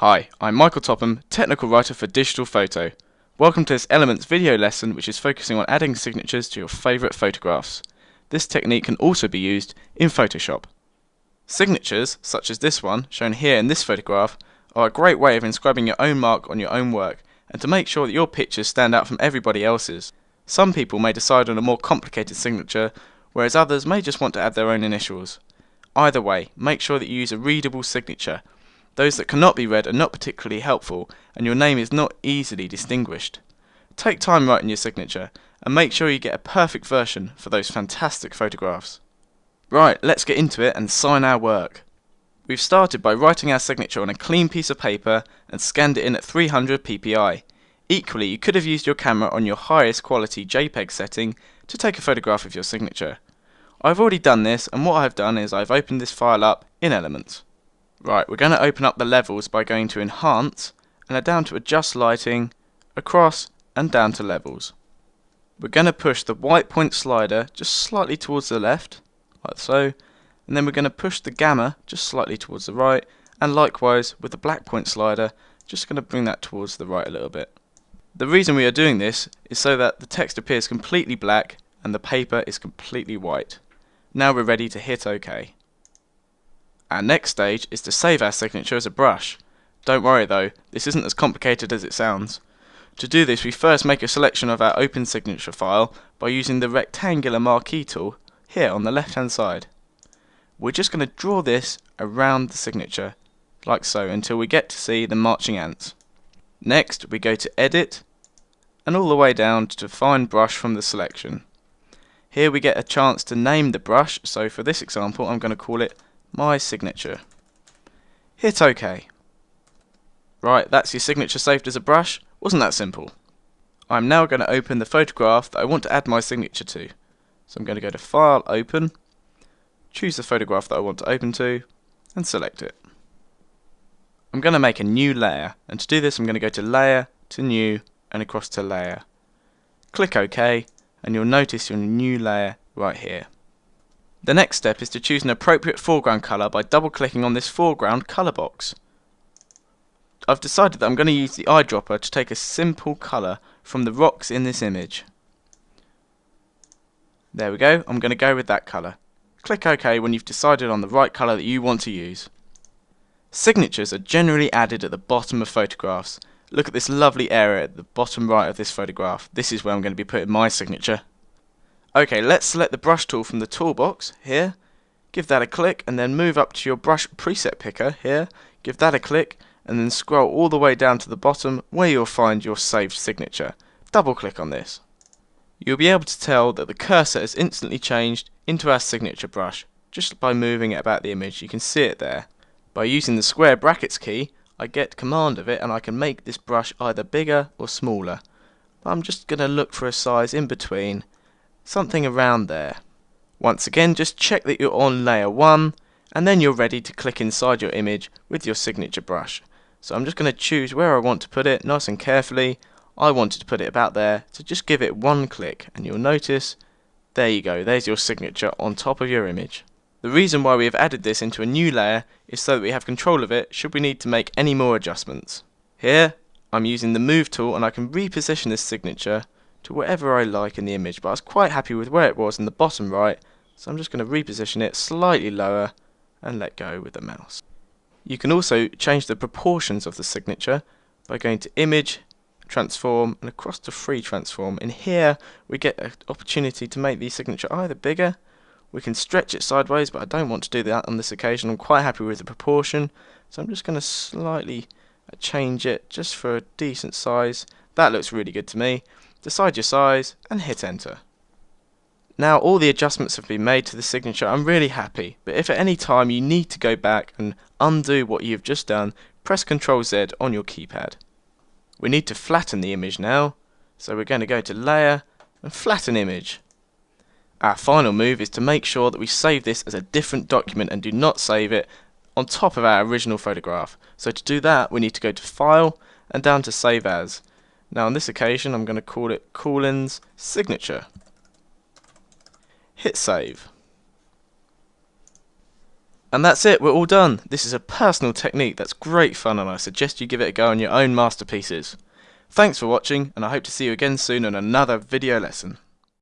Hi, I'm Michael Topham, technical writer for Digital Photo. Welcome to this Elements video lesson which is focusing on adding signatures to your favourite photographs. This technique can also be used in Photoshop. Signatures, such as this one, shown here in this photograph, are a great way of inscribing your own mark on your own work and to make sure that your pictures stand out from everybody else's. Some people may decide on a more complicated signature, whereas others may just want to add their own initials. Either way, make sure that you use a readable signature. Those that cannot be read are not particularly helpful, and your name is not easily distinguished. Take time writing your signature, and make sure you get a perfect version for those fantastic photographs. Right, let's get into it and sign our work. We've started by writing our signature on a clean piece of paper and scanned it in at 300 ppi. Equally, you could have used your camera on your highest quality JPEG setting to take a photograph of your signature. I've already done this, and what I've done is I've opened this file up in Elements. Right, we're going to open up the levels by going to Enhance and down to Adjust Lighting, across and down to Levels. We're going to push the white point slider just slightly towards the left, like so, and then we're going to push the gamma just slightly towards the right, and likewise with the black point slider, just going to bring that towards the right a little bit. The reason we are doing this is so that the text appears completely black and the paper is completely white. Now we're ready to hit OK. Our next stage is to save our signature as a brush. Don't worry though, this isn't as complicated as it sounds. To do this, we first make a selection of our open signature file by using the rectangular marquee tool here on the left hand side. We're just going to draw this around the signature, like so, until we get to see the marching ants. Next, we go to Edit, and all the way down to Define Brush from the selection. Here we get a chance to name the brush, so for this example I'm going to call it My Signature. Hit OK. Right, that's your signature saved as a brush. Wasn't that simple? I'm now going to open the photograph that I want to add my signature to. So I'm going to go to File, Open, choose the photograph that I want to open to, and select it. I'm going to make a new layer, and to do this I'm going to go to Layer, to New, and across to Layer. Click OK, and you'll notice your new layer right here. The next step is to choose an appropriate foreground colour by double clicking on this foreground colour box. I've decided that I'm going to use the eyedropper to take a simple colour from the rocks in this image. There we go, I'm going to go with that colour. Click OK when you've decided on the right colour that you want to use. Signatures are generally added at the bottom of photographs. Look at this lovely area at the bottom right of this photograph. This is where I'm going to be putting my signature. Okay, let's select the brush tool from the toolbox here, give that a click, and then move up to your brush preset picker here, give that a click, and then scroll all the way down to the bottom where you'll find your saved signature. Double click on this. You'll be able to tell that the cursor has instantly changed into our signature brush just by moving it about the image. You can see it there. By using the square brackets key, I get command of it and I can make this brush either bigger or smaller. I'm just going to look for a size in between, something around there. Once again, just check that you're on layer 1 and then you're ready to click inside your image with your signature brush. So I'm just going to choose where I want to put it nice and carefully. I wanted to put it about there, so just give it one click and you'll notice, there you go, there's your signature on top of your image. The reason why we have added this into a new layer is so that we have control of it should we need to make any more adjustments. Here I'm using the move tool and I can reposition this signature to wherever I like in the image, but I was quite happy with where it was in the bottom right, so I'm just going to reposition it slightly lower and let go with the mouse. You can also change the proportions of the signature by going to Image, Transform, and across to Free Transform. In here we get an opportunity to make the signature either bigger, we can stretch it sideways, but I don't want to do that on this occasion. I'm quite happy with the proportion, so I'm just going to slightly change it just for a decent size. That looks really good to me. Decide your size and hit enter. Now all the adjustments have been made to the signature. I'm really happy, but if at any time you need to go back and undo what you've just done, press Ctrl Z on your keypad. We need to flatten the image now, so we're going to go to Layer and Flatten Image. Our final move is to make sure that we save this as a different document and do not save it on top of our original photograph. So to do that we need to go to File and down to Save As. Now on this occasion I'm going to call it Colin's Signature. Hit Save. And that's it, we're all done. This is a personal technique that's great fun, and I suggest you give it a go on your own masterpieces. Thanks for watching, and I hope to see you again soon on another video lesson.